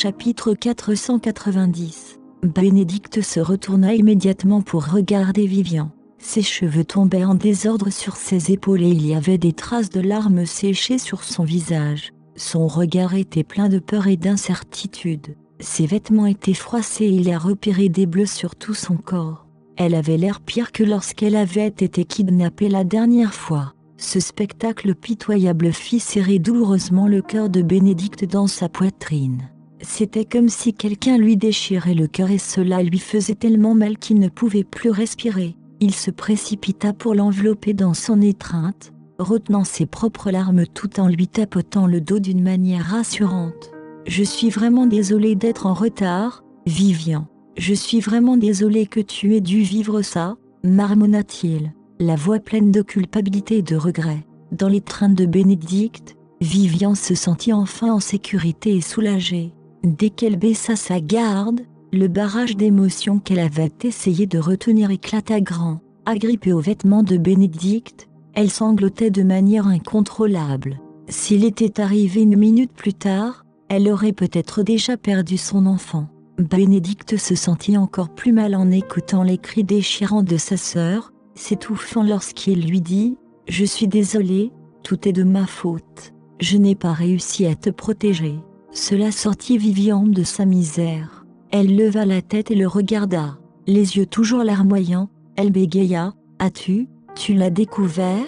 Chapitre 490. Bénédicte se retourna immédiatement pour regarder Vivian. Ses cheveux tombaient en désordre sur ses épaules et il y avait des traces de larmes séchées sur son visage. Son regard était plein de peur et d'incertitude. Ses vêtements étaient froissés et il a repéré des bleus sur tout son corps. Elle avait l'air pire que lorsqu'elle avait été kidnappée la dernière fois. Ce spectacle pitoyable fit serrer douloureusement le cœur de Bénédicte dans sa poitrine. C'était comme si quelqu'un lui déchirait le cœur et cela lui faisait tellement mal qu'il ne pouvait plus respirer. Il se précipita pour l'envelopper dans son étreinte, retenant ses propres larmes tout en lui tapotant le dos d'une manière rassurante. « Je suis vraiment désolé d'être en retard, Vivian. Je suis vraiment désolé que tu aies dû vivre ça, marmonna-t-il, la voix pleine de culpabilité et de regret. » Dans l'étreinte de Bénédicte, Vivian se sentit enfin en sécurité et soulagée. Dès qu'elle baissa sa garde, le barrage d'émotions qu'elle avait essayé de retenir éclata grand. Agrippée aux vêtements de Bénédicte, elle sanglotait de manière incontrôlable. S'il était arrivé une minute plus tard, elle aurait peut-être déjà perdu son enfant. Bénédicte se sentit encore plus mal en écoutant les cris déchirants de sa sœur, s'étouffant lorsqu'il lui dit « Je suis désolée, tout est de ma faute. Je n'ai pas réussi à te protéger. » Cela sortit Vivian de sa misère. Elle leva la tête et le regarda. Les yeux toujours larmoyants, elle bégaya « Tu l'as découvert ? » ?»«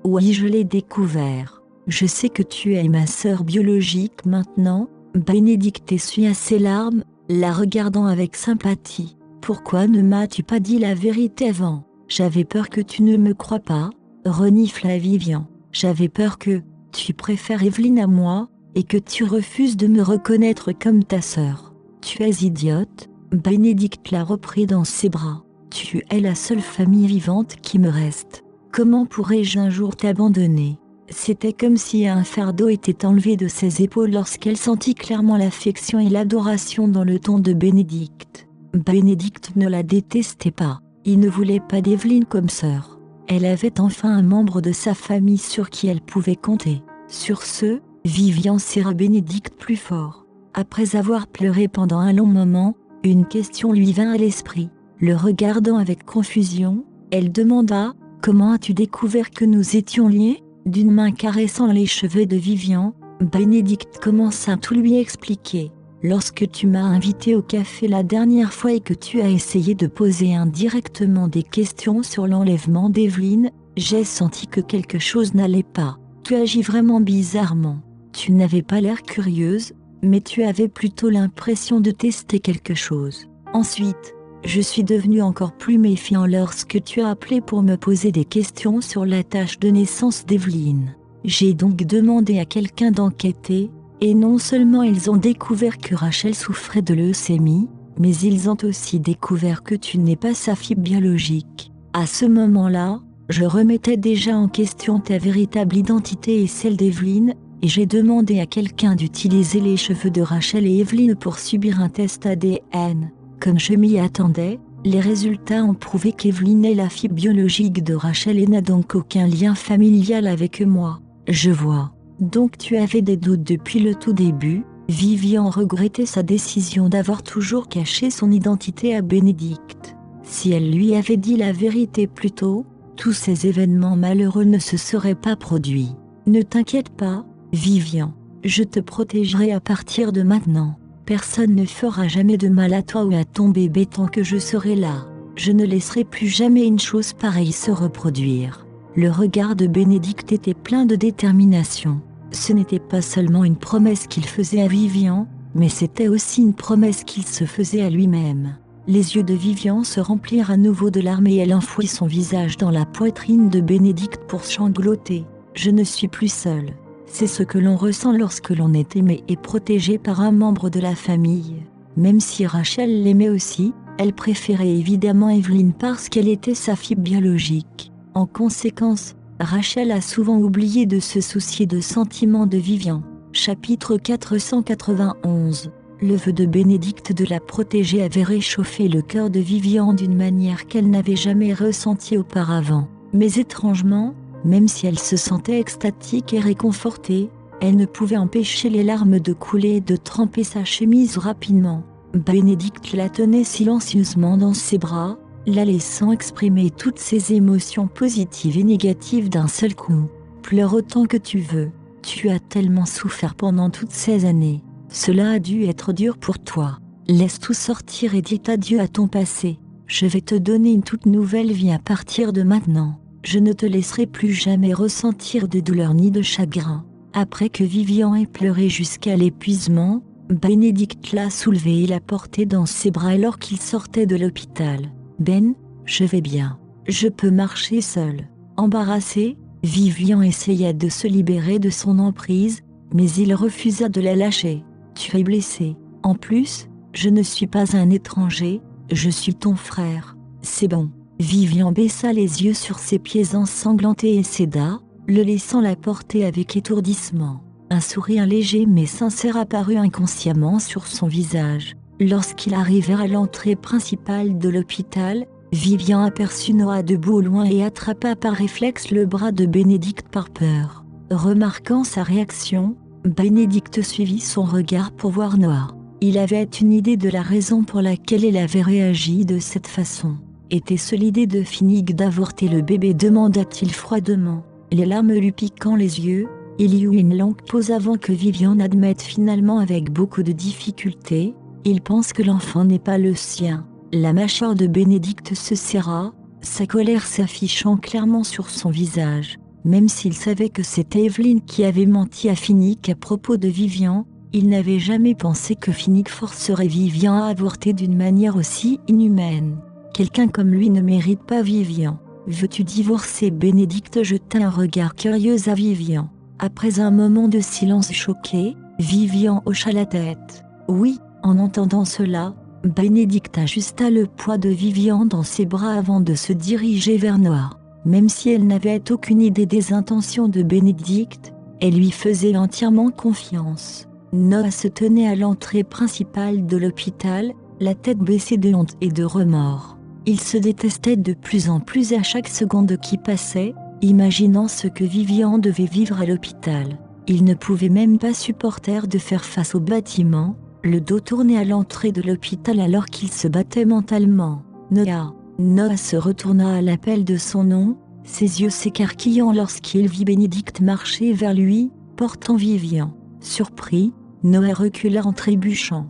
Oui, je l'ai découvert. Je sais que tu es ma sœur biologique maintenant. » Bénédicte essuya ses larmes, la regardant avec sympathie. « Pourquoi ne m'as-tu pas dit la vérité avant ? J'avais peur que tu ne me crois pas, » renifla Vivian. « J'avais peur que tu préfères Evelyne à moi, et que tu refuses de me reconnaître comme ta sœur. Tu es idiote. » Bénédicte la reprit dans ses bras. « Tu es la seule famille vivante qui me reste. Comment pourrais-je un jour t'abandonner ?» C'était comme si un fardeau était enlevé de ses épaules lorsqu'elle sentit clairement l'affection et l'adoration dans le ton de Bénédicte. Bénédicte ne la détestait pas. Il ne voulait pas d'Evelyne comme sœur. Elle avait enfin un membre de sa famille sur qui elle pouvait compter. Sur ce, Vivian serra Bénédicte plus fort. Après avoir pleuré pendant un long moment, une question lui vint à l'esprit. Le regardant avec confusion, elle demanda « Comment as-tu découvert que nous étions liés ?» D'une main caressant les cheveux de Vivian, Bénédicte commença à tout lui expliquer. « Lorsque tu m'as invité au café la dernière fois et que tu as essayé de poser indirectement des questions sur l'enlèvement d'Evelyne, j'ai senti que quelque chose n'allait pas. Tu agis vraiment bizarrement. Tu n'avais pas l'air curieuse, mais tu avais plutôt l'impression de tester quelque chose. Ensuite, je suis devenu encore plus méfiant lorsque tu as appelé pour me poser des questions sur la tâche de naissance d'Evelyne. J'ai donc demandé à quelqu'un d'enquêter, et non seulement ils ont découvert que Rachel souffrait de leucémie, mais ils ont aussi découvert que tu n'es pas sa fille biologique. À ce moment-là, je remettais déjà en question ta véritable identité et celle d'Evelyne, et j'ai demandé à quelqu'un d'utiliser les cheveux de Rachel et Evelyne pour subir un test ADN. Comme je m'y attendais, les résultats ont prouvé qu'Evelyne est la fille biologique de Rachel et n'a donc aucun lien familial avec moi. Je vois. Donc tu avais des doutes depuis le tout début. Vivian regrettait sa décision d'avoir toujours caché son identité à Bénédicte. Si elle lui avait dit la vérité plus tôt, tous ces événements malheureux ne se seraient pas produits. Ne t'inquiète pas, Vivian. Je te protégerai à partir de maintenant. Personne ne fera jamais de mal à toi ou à ton bébé tant que je serai là. Je ne laisserai plus jamais une chose pareille se reproduire. » Le regard de Bénédicte était plein de détermination. Ce n'était pas seulement une promesse qu'il faisait à Vivian, mais c'était aussi une promesse qu'il se faisait à lui-même. Les yeux de Vivian se remplirent à nouveau de larmes et elle enfouit son visage dans la poitrine de Bénédicte pour sangloter. « Je ne suis plus seule. C'est ce que l'on ressent lorsque l'on est aimé et protégé par un membre de la famille. » Même si Rachel l'aimait aussi, elle préférait évidemment Evelyne parce qu'elle était sa fille biologique. En conséquence, Rachel a souvent oublié de se soucier des sentiments de Vivian. Chapitre 491. Le vœu de Bénédicte de la protéger avait réchauffé le cœur de Vivian d'une manière qu'elle n'avait jamais ressentie auparavant. Mais étrangement, même si elle se sentait extatique et réconfortée, Elle ne pouvait empêcher les larmes de couler et de tremper sa chemise rapidement. Bénédicte la tenait silencieusement dans ses bras, la laissant exprimer toutes ses émotions positives et négatives d'un seul coup. Pleure autant que tu veux. Tu as tellement souffert pendant toutes ces années. Cela a dû être dur pour toi. Laisse tout sortir et dis adieu à ton passé. Je vais te donner une toute nouvelle vie à partir de maintenant. Je ne te laisserai plus jamais ressentir de douleur ni de chagrin. Après que Vivian ait pleuré jusqu'à l'épuisement, Bénédicte l'a soulevée et l'a portée dans ses bras alors qu'il sortait de l'hôpital. Ben, je vais bien. Je peux marcher seule. Embarrassé, Vivian essaya de se libérer de son emprise, mais il refusa de la lâcher. Tu es blessé. En plus, je ne suis pas un étranger, je suis ton frère. C'est bon. Vivian baissa les yeux sur ses pieds ensanglantés et céda, le laissant la porter avec étourdissement. Un sourire léger mais sincère apparut inconsciemment sur son visage. Lorsqu'ils arrivèrent à l'entrée principale de l'hôpital, Vivian aperçut Noah debout au loin et attrapa par réflexe le bras de Bénédicte par peur. Remarquant sa réaction, Bénédicte suivit son regard pour voir Noah. Il avait une idée de la raison pour laquelle elle avait réagi de cette façon. Était-ce l'idée de Finnick d'avorter le bébé, demanda-t-il froidement. Les larmes lui piquant les yeux, il y eut une longue pause avant que Vivian n'admette finalement avec beaucoup de difficulté. Il pense que l'enfant n'est pas le sien. La mâchoire de Bénédicte se serra, sa colère s'affichant clairement sur son visage. Même s'il savait que c'était Evelyne qui avait menti à Finnick à propos de Vivian, il n'avait jamais pensé que Finnick forcerait Vivian à avorter d'une manière aussi inhumaine. Quelqu'un comme lui ne mérite pas Vivian. Veux-tu divorcer? Bénédicte jeta un regard curieux à Vivian. Après un moment de silence choqué, Vivian hocha la tête. Oui. En entendant cela, Bénédicte ajusta le poids de Vivian dans ses bras avant de se diriger vers Noah. Même si elle n'avait aucune idée des intentions de Bénédicte, elle lui faisait entièrement confiance. Noah se tenait à l'entrée principale de l'hôpital, la tête baissée de honte et de remords. Il se détestait de plus en plus à chaque seconde qui passait, imaginant ce que Vivian devait vivre à l'hôpital. Il ne pouvait même pas supporter de faire face au bâtiment, le dos tourné à l'entrée de l'hôpital alors qu'il se battait mentalement. Noah. Noah se retourna à l'appel de son nom, ses yeux s'écarquillant lorsqu'il vit Bénédicte marcher vers lui, portant Vivian. Surpris, Noah recula en trébuchant.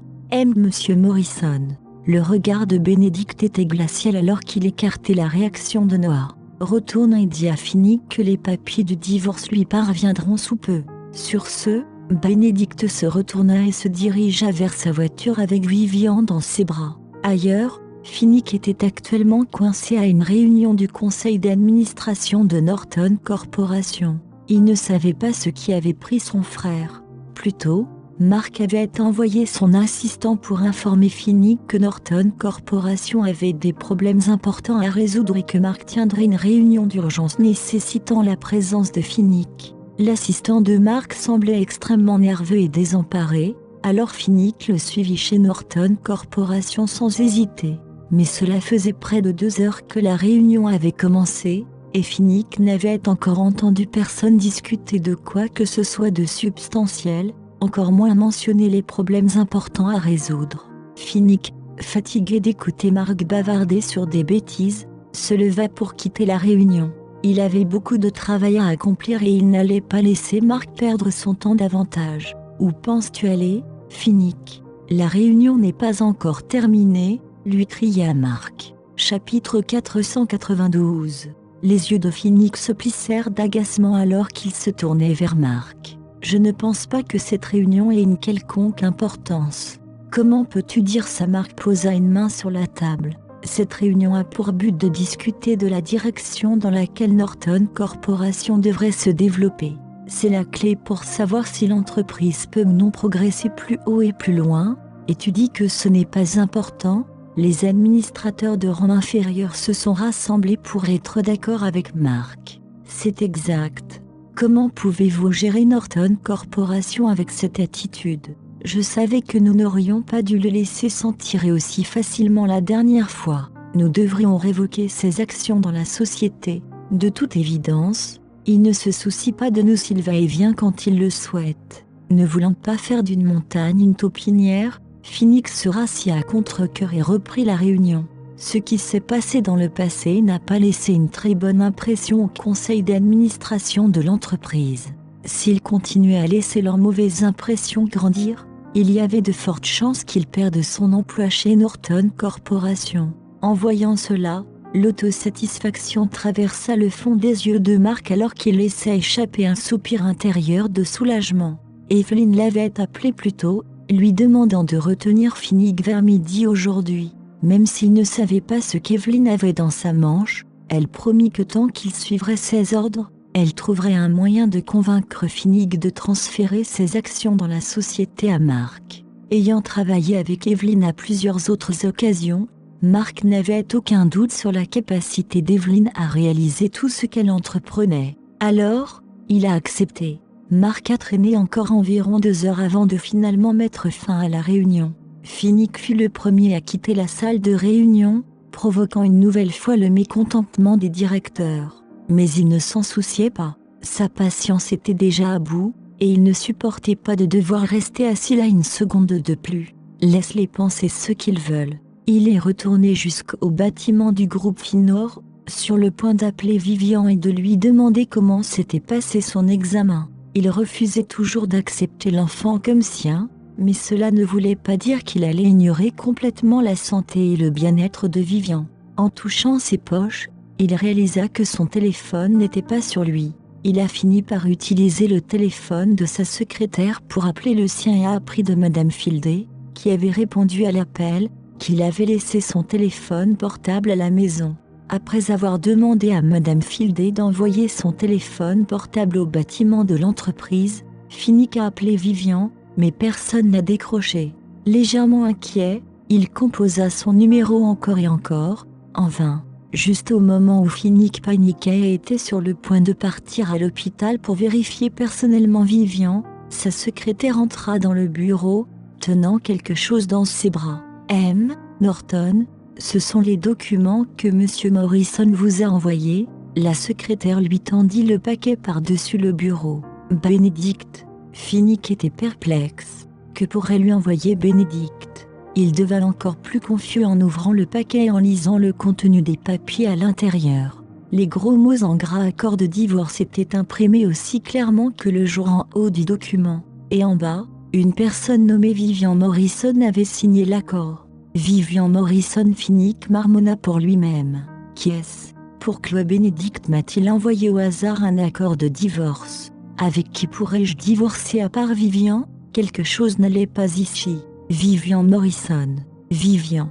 Monsieur Morrison. Le regard de Bénédicte était glacial alors qu'il écartait la réaction de Noah. Retourne et dis à Finnick que les papiers du divorce lui parviendront sous peu. Sur ce, Bénédicte se retourna et se dirigea vers sa voiture avec Vivian dans ses bras. Ailleurs, Finnick était actuellement coincé à une réunion du conseil d'administration de Norton Corporation. Il ne savait pas ce qui avait pris son frère. Plus tôt, Mark avait envoyé son assistant pour informer Finnick que Norton Corporation avait des problèmes importants à résoudre et que Mark tiendrait une réunion d'urgence nécessitant la présence de Finnick. L'assistant de Mark semblait extrêmement nerveux et désemparé, alors Finnick le suivit chez Norton Corporation sans hésiter. Mais cela faisait près de 2 heures que la réunion avait commencé, et Finnick n'avait encore entendu personne discuter de quoi que ce soit de substantiel, encore moins mentionner les problèmes importants à résoudre. Finnick, fatigué d'écouter Mark bavarder sur des bêtises, se leva pour quitter la réunion. Il avait beaucoup de travail à accomplir et il n'allait pas laisser Mark perdre son temps davantage. Où penses-tu aller, Finnick? La réunion n'est pas encore terminée, lui cria Mark. Chapitre 492. Les yeux de Finnick se plissèrent d'agacement alors qu'il se tournait vers Mark. Je ne pense pas que cette réunion ait une quelconque importance. Comment peux-tu dire ça? Mark posa une main sur la table. Cette réunion a pour but de discuter de la direction dans laquelle Norton Corporation devrait se développer. C'est la clé pour savoir si l'entreprise peut ou non progresser plus haut et plus loin, et tu dis que ce n'est pas important. Les administrateurs de rang inférieur se sont rassemblés pour être d'accord avec Mark. C'est exact. Comment pouvez-vous gérer Norton Corporation avec cette attitude? Je savais que nous n'aurions pas dû le laisser s'en tirer aussi facilement la dernière fois. Nous devrions révoquer ses actions dans la société. De toute évidence, Il ne se soucie pas de nous s'il va et vient quand il le souhaite. Ne voulant pas faire d'une montagne une taupinière, Phoenix se rassit à contre-cœur et reprit la réunion. Ce qui s'est passé dans le passé n'a pas laissé une très bonne impression au conseil d'administration de l'entreprise. S'ils continuaient à laisser leur mauvaise impression grandir, il y avait de fortes chances qu'il perde son emploi chez Norton Corporation. En voyant cela, l'autosatisfaction traversa le fond des yeux de Mark alors qu'il laissait échapper un soupir intérieur de soulagement. Evelyn l'avait appelé plus tôt, lui demandant de retenir Phoenix vers midi aujourd'hui. Même s'il ne savait pas ce qu'Evelyn avait dans sa manche, elle promit que tant qu'il suivrait ses ordres, elle trouverait un moyen de convaincre Phoenix de transférer ses actions dans la société à Mark. Ayant travaillé avec Evelyn à plusieurs autres occasions, Mark n'avait aucun doute sur la capacité d'Evelyn à réaliser tout ce qu'elle entreprenait. Alors, il a accepté. Mark a traîné encore environ 2 heures avant de finalement mettre fin à la réunion. Phoenix fut le premier à quitter la salle de réunion, provoquant une nouvelle fois le mécontentement des directeurs. Mais il ne s'en souciait pas. Sa patience était déjà à bout, et il ne supportait pas de devoir rester assis là une seconde de plus. Laisse-les penser ce qu'ils veulent. Il est retourné jusqu'au bâtiment du groupe Finor, sur le point d'appeler Vivian et de lui demander comment s'était passé son examen. Il refusait toujours d'accepter l'enfant comme sien, mais cela ne voulait pas dire qu'il allait ignorer complètement la santé et le bien-être de Vivian. En touchant ses poches, il réalisa que son téléphone n'était pas sur lui. Il a fini par utiliser le téléphone de sa secrétaire pour appeler le sien et a appris de Madame Fieldé, qui avait répondu à l'appel, qu'il avait laissé son téléphone portable à la maison. Après avoir demandé à Madame Fieldé d'envoyer son téléphone portable au bâtiment de l'entreprise, Phoenix a appelé Vivian, mais personne n'a décroché. Légèrement inquiet, il composa son numéro encore et encore, en vain. Juste au moment où Phoenix paniquait et était sur le point de partir à l'hôpital pour vérifier personnellement Vivian, sa secrétaire entra dans le bureau, tenant quelque chose dans ses bras. M. Norton, ce sont les documents que M. Morrison vous a envoyés. La secrétaire lui tendit le paquet par-dessus le bureau. Bénédicte. Phoenix était perplexe. Que pourrait lui envoyer Bénédicte? Il devint encore plus confus en ouvrant le paquet et en lisant le contenu des papiers à l'intérieur. Les gros mots en gras accord de divorce étaient imprimés aussi clairement que le jour en haut du document. Et en bas, une personne nommée Vivian Morrison avait signé l'accord. Vivian Morrison. Phoenix marmonna pour lui-même. Qui est-ce? Pourquoi Bénédicte m'a-t-il envoyé au hasard un accord de divorce? Avec qui pourrais-je divorcer à part Vivian? Quelque chose n'allait pas ici. Vivian Morrison. Vivian.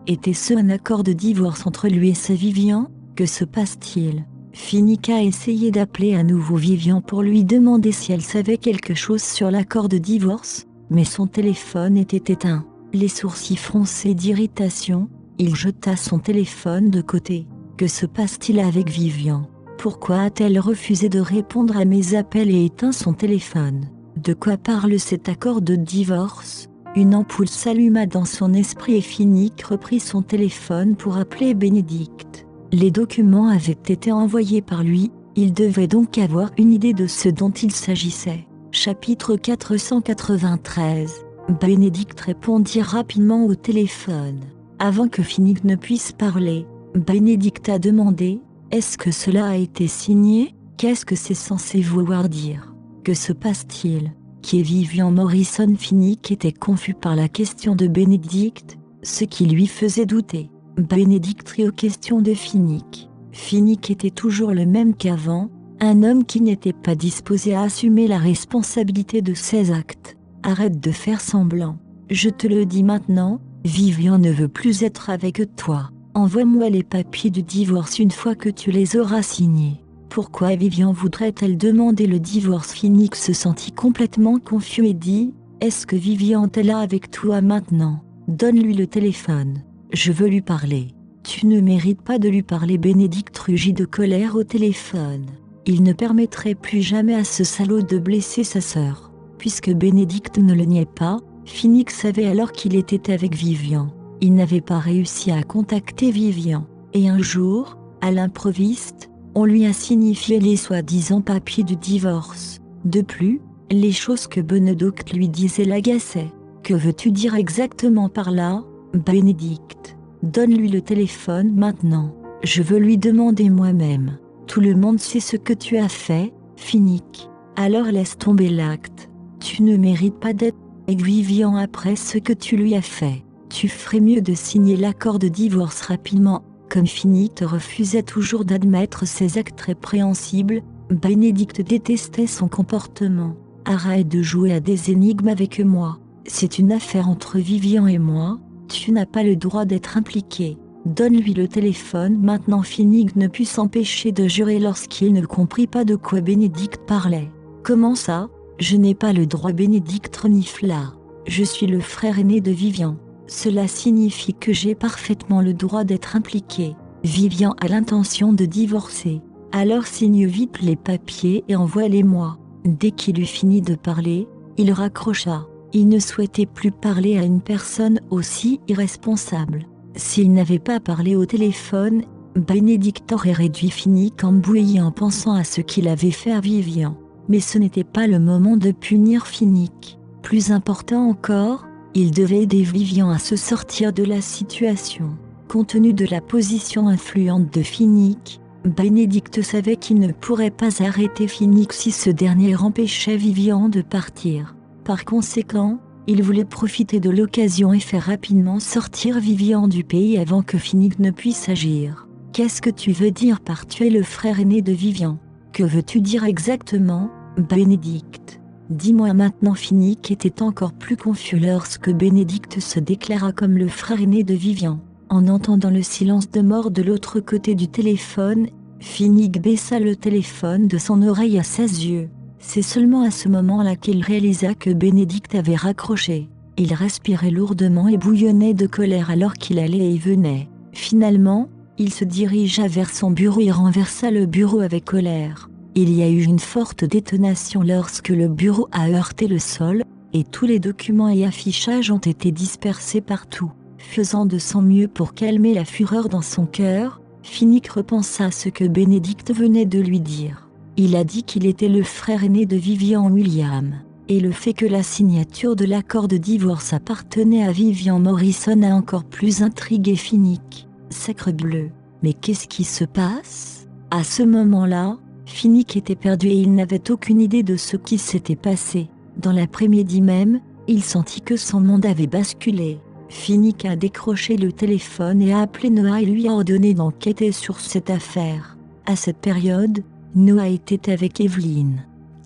Était-ce un accord de divorce entre lui et sa Vivian? Que se passe-t-il? Phoenix a essayé d'appeler à nouveau Vivian pour lui demander si elle savait quelque chose sur l'accord de divorce, mais son téléphone était éteint. Les sourcils froncés d'irritation, il jeta son téléphone de côté. Que se passe-t-il avec Vivian? Pourquoi a-t-elle refusé de répondre à mes appels et éteint son téléphone? De quoi parle cet accord de divorce? Une ampoule s'alluma dans son esprit et Phoenix reprit son téléphone pour appeler Bénédicte. Les documents avaient été envoyés par lui, il devait donc avoir une idée de ce dont il s'agissait. Chapitre 493. Bénédicte répondit rapidement au téléphone. Avant que Phoenix ne puisse parler, Bénédicte a demandé: est-ce que cela a été signé? Qu'est-ce que c'est censé vouloir dire? Que se passe-t-il? Qui est Vivian Morrison? Phoenix était confus par la question de Bénédicte, ce qui lui faisait douter. Bénédicte rit aux questions de Phoenix. Phoenix était toujours le même qu'avant, un homme qui n'était pas disposé à assumer la responsabilité de ses actes. Arrête de faire semblant. Je te le dis maintenant, Vivian ne veut plus être avec toi. Envoie-moi les papiers du divorce une fois que tu les auras signés. Pourquoi Vivian voudrait-elle demander le divorce? Phoenix se sentit complètement confus et dit: est-ce que Vivian est là avec toi maintenant? Donne-lui le téléphone. Je veux lui parler. Tu ne mérites pas de lui parler. Bénédicte rugit de colère au téléphone. Il ne permettrait plus jamais à ce salaud de blesser sa sœur. Puisque Bénédicte ne le niait pas, Phoenix savait alors qu'il était avec Vivian. Il n'avait pas réussi à contacter Vivian. Et un jour, à l'improviste, On lui a signifié les soi-disant papiers du divorce. De plus, les choses que Benedict lui disait l'agaçaient. Que veux-tu dire exactement par là, Benedict? Donne-lui le téléphone maintenant. Je veux lui demander moi-même. Tout le monde sait ce que tu as fait, Finnick. Alors laisse tomber l'acte. Tu ne mérites pas d'être avec Vivian après ce que tu lui as fait. Tu ferais mieux de signer l'accord de divorce rapidement. Comme Finnick refusait toujours d'admettre ses actes répréhensibles, Benedict détestait son comportement. Arrête de jouer à des énigmes avec moi. C'est une affaire entre Vivian et moi. Tu n'as pas le droit d'être impliqué. Donne-lui le téléphone maintenant. Finnick ne put s'empêcher de jurer lorsqu'il ne comprit pas de quoi Benedict parlait. Comment ça? Je n'ai pas le droit. Benedict renifla. Je suis le frère aîné de Vivian. Cela signifie que j'ai parfaitement le droit d'être impliqué. Vivian a l'intention de divorcer. Alors signe vite les papiers et envoie-les-moi. Dès qu'il eut fini de parler, il raccrocha. Il ne souhaitait plus parler à une personne aussi irresponsable. S'il n'avait pas parlé au téléphone, Benedict aurait réduit Finnick en bouillie en pensant à ce qu'il avait fait à Vivian. Mais ce n'était pas le moment de punir Finnick. Plus important encore, il devait aider Vivian à se sortir de la situation. Compte tenu de la position influente de Finnick, Benedict savait qu'il ne pourrait pas arrêter Finnick si ce dernier empêchait Vivian de partir. Par conséquent, il voulait profiter de l'occasion et faire rapidement sortir Vivian du pays avant que Finnick ne puisse agir. Qu'est-ce que tu veux dire par tu es le frère aîné de Vivian? Que veux-tu dire exactement, Benedict? Dis-moi maintenant. Finnick était encore plus confus lorsque Benedict se déclara comme le frère aîné de Vivian. En entendant le silence de mort de l'autre côté du téléphone, Finnick baissa le téléphone de son oreille à ses yeux. C'est seulement à ce moment-là qu'il réalisa que Benedict avait raccroché. Il respirait lourdement et bouillonnait de colère alors qu'il allait et venait. Finalement, il se dirigea vers son bureau et renversa le bureau avec colère. Il y a eu une forte détonation lorsque le bureau a heurté le sol, et tous les documents et affichages ont été dispersés partout. Faisant de son mieux pour calmer la fureur dans son cœur, Finnick repensa à ce que Benedict venait de lui dire. Il a dit qu'il était le frère aîné de Vivian William, et le fait que la signature de l'accord de divorce appartenait à Vivian Morrison a encore plus intrigué Finnick. Sacrebleu, mais qu'est-ce qui se passe? À ce moment-là, Finnick était perdu et il n'avait aucune idée de ce qui s'était passé. Dans l'après-midi même, il sentit que son monde avait basculé. Finnick a décroché le téléphone et a appelé Noah et lui a ordonné d'enquêter sur cette affaire. À cette période, Noah était avec Evelyn.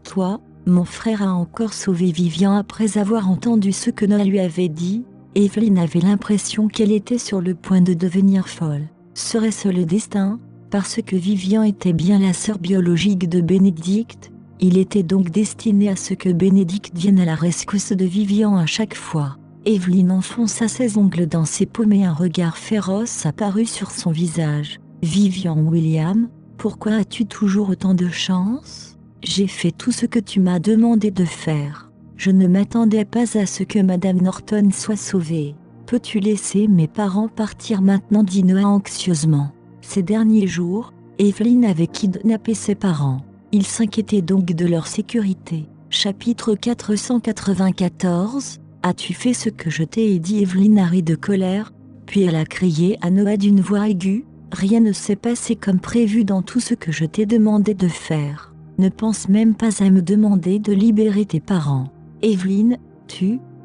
Toi, mon frère a encore sauvé Vivian après avoir entendu ce que Noah lui avait dit. Evelyn avait l'impression qu'elle était sur le point de devenir folle. Serait-ce le destin? Parce que Vivian était bien la sœur biologique de Benedict, il était donc destiné à ce que Benedict vienne à la rescousse de Vivian à chaque fois. Evelyn enfonça ses ongles dans ses paumes et un regard féroce apparut sur son visage. Vivian William, pourquoi as-tu toujours autant de chance? J'ai fait tout ce que tu m'as demandé de faire. Je ne m'attendais pas à ce que Madame Norton soit sauvée. Peux-tu laisser mes parents partir maintenant? Dit Noah anxieusement. Ces derniers jours, Evelyn avait kidnappé ses parents. Il s'inquiétait donc de leur sécurité. Chapitre 494. As-tu fait ce que je t'ai dit? Evelyn a ri de colère, puis elle a crié à Noah d'une voix aiguë. Rien ne s'est passé comme prévu dans tout ce que je t'ai demandé de faire. Ne pense même pas à me demander de libérer tes parents. Evelyn,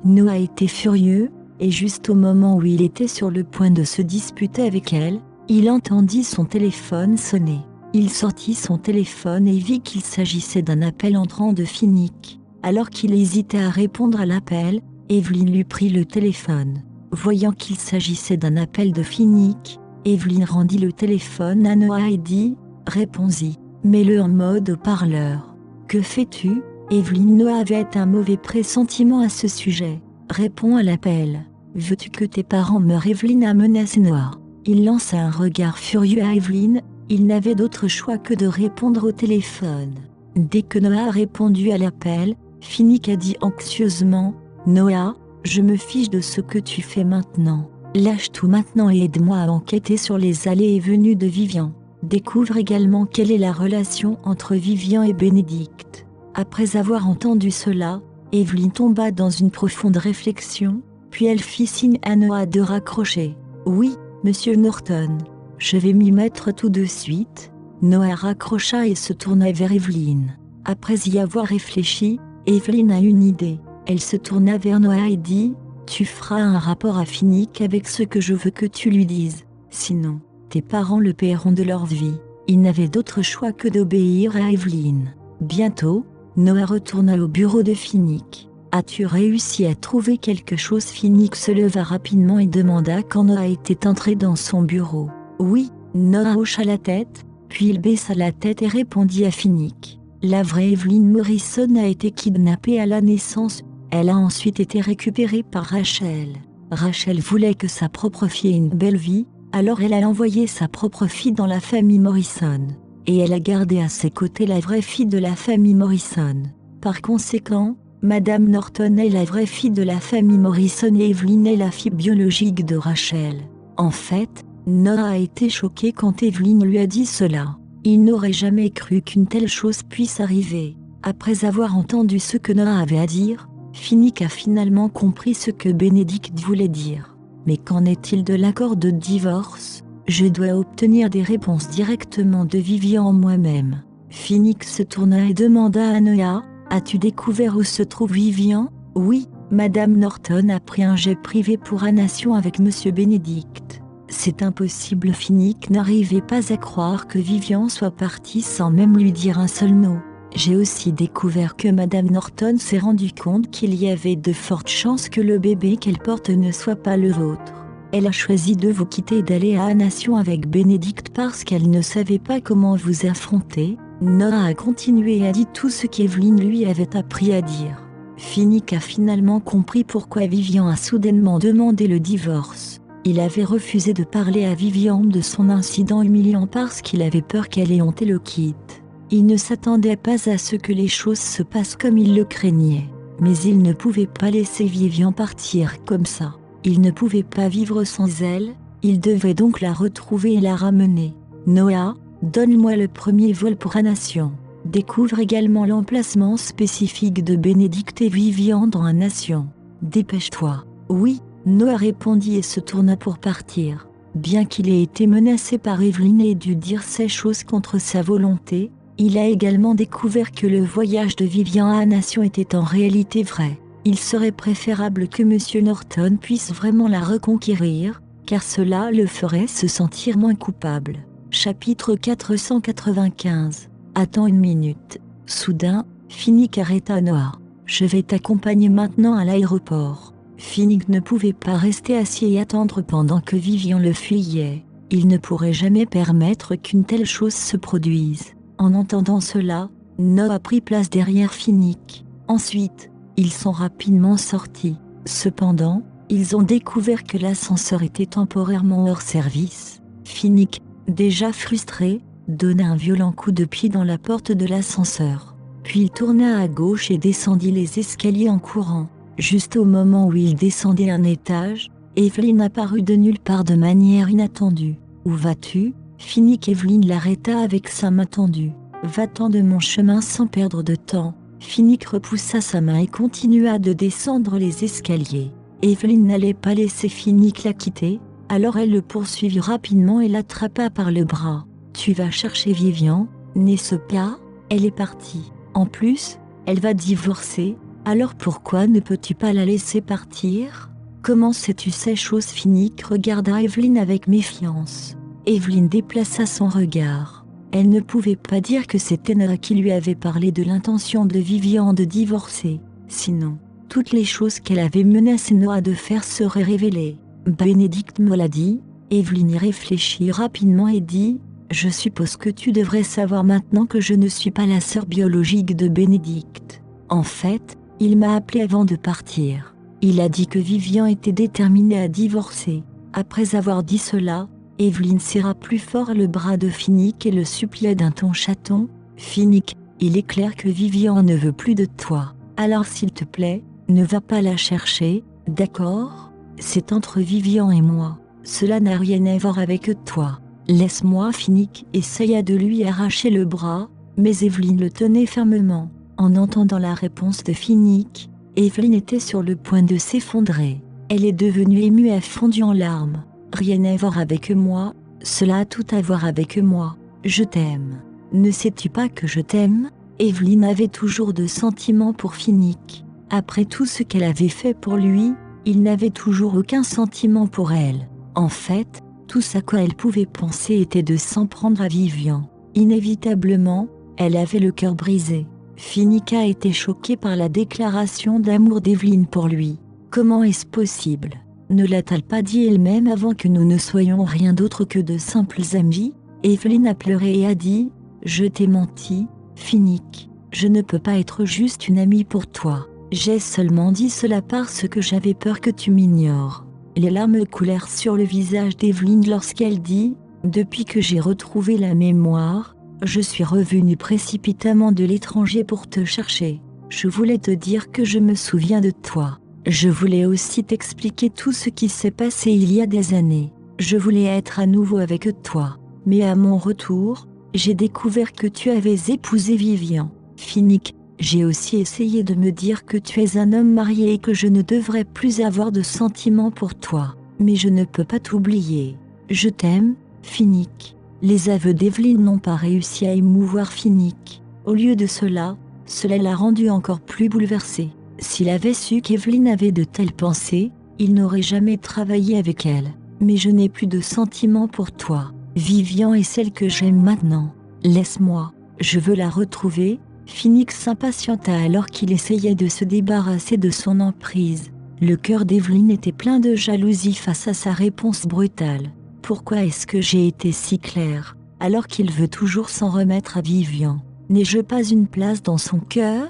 Noah était furieux, et juste au moment où il était sur le point de se disputer avec elle, il entendit son téléphone sonner. Il sortit son téléphone et vit qu'il s'agissait d'un appel entrant de Finnick. Alors qu'il hésitait à répondre à l'appel, Evelyn lui prit le téléphone. Voyant qu'il s'agissait d'un appel de Finnick, Evelyn rendit le téléphone à Noah et dit « Réponds-y, mets-le en mode haut-parleur. » Que fais-tu, Evelyn? Noah avait un mauvais pressentiment à ce sujet. Réponds à l'appel. Veux-tu que tes parents meurent? Evelyn a menacé Noah. Il lança un regard furieux à Evelyn. Il n'avait d'autre choix que de répondre au téléphone. Dès que Noah a répondu à l'appel, Finnick a dit anxieusement « Noah, je me fiche de ce que tu fais maintenant. Lâche tout maintenant et aide-moi à enquêter sur les allées et venues de Vivian. » Découvre également quelle est la relation entre Vivian et Bénédicte. Après avoir entendu cela, Evelyne tomba dans une profonde réflexion, puis elle fit signe à Noah de raccrocher. « Oui, monsieur Norton. Je vais m'y mettre tout de suite. » Noah raccrocha et se tourna vers Evelyne. Après y avoir réfléchi, Evelyne a une idée. Elle se tourna vers Noah et dit « Tu feras un rapport à Finnick avec ce que je veux que tu lui dises. Sinon, tes parents le paieront de leur vie. » Il n'avait d'autre choix que d'obéir à Evelyne. Bientôt, Noah retourna au bureau de Finnick. « As-tu réussi à trouver quelque chose ?» Finnick se leva rapidement et demanda quand Noah était entré dans son bureau. « Oui », Noah hocha la tête, puis il baissa la tête et répondit à Finnick. « La vraie Evelyne Morrison a été kidnappée à la naissance. Elle a ensuite été récupérée par Rachel. Rachel voulait que sa propre fille ait une belle vie, alors elle a envoyé sa propre fille dans la famille Morrison. Et elle a gardé à ses côtés la vraie fille de la famille Morrison. Par conséquent, Madame Norton est la vraie fille de la famille Morrison et Evelyne est la fille biologique de Rachel. » En fait, Noah a été choqué quand Evelyne lui a dit cela. Il n'aurait jamais cru qu'une telle chose puisse arriver. Après avoir entendu ce que Noah avait à dire, Finnick a finalement compris ce que Bénédicte voulait dire. Mais qu'en est-il de l'accord de divorce ? Je dois obtenir des réponses directement de Vivian moi-même. Finnick se tourna et demanda à Noah, « As-tu découvert où se trouve Vivian ?» « Oui, Madame Norton a pris un jet privé pour Annation avec Monsieur Bénédicte. » C'est impossible. Finnick n'arrivait pas à croire que Vivian soit partie sans même lui dire un seul mot. J'ai aussi découvert que Madame Norton s'est rendu compte qu'il y avait de fortes chances que le bébé qu'elle porte ne soit pas le vôtre. Elle a choisi de vous quitter et d'aller à Annation avec Bénédicte parce qu'elle ne savait pas comment vous affronter. Noah a continué et a dit tout ce qu'Evelyne lui avait appris à dire. Finnick a finalement compris pourquoi Vivian a soudainement demandé le divorce. Il avait refusé de parler à Vivian de son incident humiliant parce qu'il avait peur qu'elle ait honte et le quitte. Il ne s'attendait pas à ce que les choses se passent comme il le craignait. Mais il ne pouvait pas laisser Vivian partir comme ça. Il ne pouvait pas vivre sans elle, il devait donc la retrouver et la ramener. Noah, donne-moi le premier vol pour Annation. Découvre également l'emplacement spécifique de Bénédicte et Vivian dans Annation. Dépêche-toi. Oui, Noah répondit et se tourna pour partir. Bien qu'il ait été menacé par Evelyne et dû dire ces choses contre sa volonté, il a également découvert que le voyage de Vivian à Annation était en réalité vrai. Il serait préférable que Monsieur Norton puisse vraiment la reconquérir, car cela le ferait se sentir moins coupable. Chapitre 495. Attends une minute. Soudain, Finnick arrêta Noah. Je vais t'accompagner maintenant à l'aéroport. Finnick ne pouvait pas rester assis et attendre pendant que Vivian le fuyait. Il ne pourrait jamais permettre qu'une telle chose se produise. En entendant cela, Noah prit place derrière Finnick. Ensuite, ils sont rapidement sortis. Cependant, ils ont découvert que l'ascenseur était temporairement hors service. Finnick, déjà frustré, donna un violent coup de pied dans la porte de l'ascenseur. Puis il tourna à gauche et descendit les escaliers en courant. Juste au moment où il descendait un étage, Evelyne apparut de nulle part de manière inattendue. « Où vas-tu » Finnick. Evelyne l'arrêta avec sa main tendue. « Va-t'en de mon chemin sans perdre de temps. » Finnick repoussa sa main et continua de descendre les escaliers. Evelyne n'allait pas laisser Finnick la quitter, alors elle le poursuivit rapidement et l'attrapa par le bras. « Tu vas chercher Vivian, n'est-ce pas ? Elle est partie. En plus, elle va divorcer, alors pourquoi ne peux-tu pas la laisser partir ? Comment sais-tu ces choses ?» Finnick regarda Evelyne avec méfiance. Evelyne déplaça son regard. Elle ne pouvait pas dire que c'était Noah qui lui avait parlé de l'intention de Vivian de divorcer. Sinon, toutes les choses qu'elle avait menacé Noah de faire seraient révélées. Bénédicte me l'a dit. Evelyne y réfléchit rapidement et dit « Je suppose que tu devrais savoir maintenant que je ne suis pas la sœur biologique de Bénédicte. En fait, il m'a appelé avant de partir. Il a dit que Vivian était déterminée à divorcer. » Après avoir dit cela, Evelyne serra plus fort le bras de Finnick et le supplia d'un ton chaton. « Finnick, il est clair que Vivian ne veut plus de toi. Alors s'il te plaît, ne va pas la chercher, d'accord ? C'est entre Vivian et moi. Cela n'a rien à voir avec toi. » Laisse-moi. Finnick essaya de lui arracher le bras, mais Evelyne le tenait fermement. En entendant la réponse de Finnick, Evelyne était sur le point de s'effondrer. Elle est devenue émue et a fondu en larmes. Rien à voir avec moi, cela a tout à voir avec moi. Je t'aime. Ne sais-tu pas que je t'aime ? Evelyne avait toujours de sentiments pour Finnick. Après tout ce qu'elle avait fait pour lui, il n'avait toujours aucun sentiment pour elle. En fait, tout ce à quoi elle pouvait penser était de s'en prendre à Vivian. Inévitablement, elle avait le cœur brisé. Finnick a été choqué par la déclaration d'amour d'Evelyne pour lui. Comment est-ce possible ? Ne l'a-t-elle pas dit elle-même avant que nous ne soyons rien d'autre que de simples amis ? Evelyne a pleuré et a dit « Je t'ai menti, Finnick. Je ne peux pas être juste une amie pour toi. J'ai seulement dit cela parce que j'avais peur que tu m'ignores. » Les larmes coulèrent sur le visage d'Evelyne lorsqu'elle dit « Depuis que j'ai retrouvé la mémoire, je suis revenue précipitamment de l'étranger pour te chercher. Je voulais te dire que je me souviens de toi. Je voulais aussi t'expliquer tout ce qui s'est passé il y a des années. Je voulais être à nouveau avec toi. Mais à mon retour, j'ai découvert que tu avais épousé Vivian. Finnick, j'ai aussi essayé de me dire que tu es un homme marié et que je ne devrais plus avoir de sentiments pour toi. Mais je ne peux pas t'oublier. Je t'aime, Finnick. » Les aveux d'Evelyne n'ont pas réussi à émouvoir Finnick. Au lieu de cela l'a rendu encore plus bouleversé. S'il avait su qu'Evelyne avait de telles pensées, il n'aurait jamais travaillé avec elle. Mais je n'ai plus de sentiments pour toi. Vivian est celle que j'aime maintenant. Laisse-moi, je veux la retrouver. Finnick s'impatienta alors qu'il essayait de se débarrasser de son emprise. Le cœur d'Evelyne était plein de jalousie face à sa réponse brutale. Pourquoi est-ce que j'ai été si claire, alors qu'il veut toujours s'en remettre à Vivian ? N'ai-je pas une place dans son cœur ?